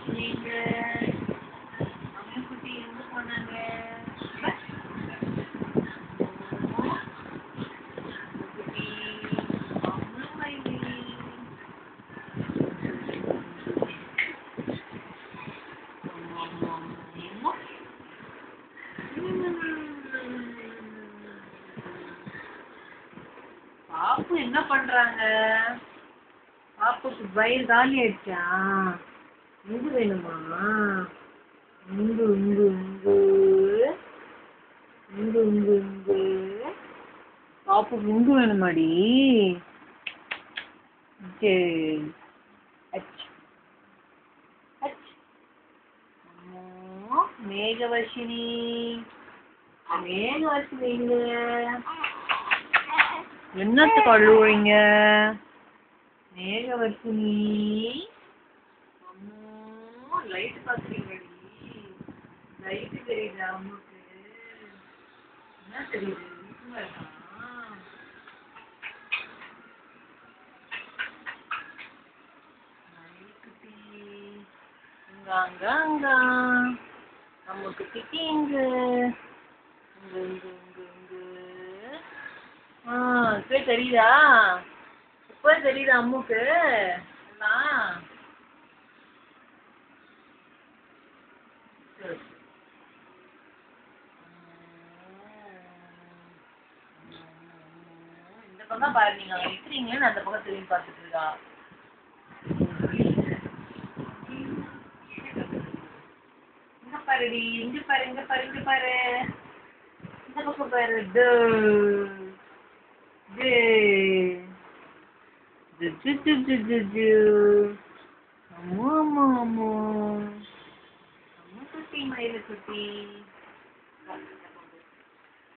நீங்க அம்முக்குட்டி எங்க போனாங்க? அம்முக்குட்டி அம்முமைலி பாப்பு என்ன பண்றாங்க? பாப்புக்கு வயிறு காலி ஆயிடுச்சா? நுங்கு வேணுமா? நுங்கு நுங்கு நுங்கு நுங்கு நுங்கு நுங்கு பாப்புக்கு நுங்கு வேணுமாடி? சரி. அச் அச் அம்மா மேகவர்ஷினி மேகவர்ஷினிங்க என்னத்துக்கு அழுவுறீங்க? மேகவர்ஷினி அம்மா லைட் பாக்குறீங்கடி? லைட் தெரியுதா அம்முக்கு? என்ன தெரியுது? அங்க அங்க அம்முக்கு திட்டிங்க. இப்போ தெரியுதா? இப்போ தெரியுதா அம்முக்கு எல்லாம்? இந்த பக்கம் பாரு, நீங்க அங்க நிக்கிறீங்கன்னு அந்த பக்கம் திரும்பி பார்த்துட்டு இருக்கா. இங்க பாருடி, இங்க பாரு, இங்க பாரு, இங்க பாரு, இந்த பக்கம் பாரு. அம்மா அம்மா அம்மா அம்மா குட்டி மயில குட்டி.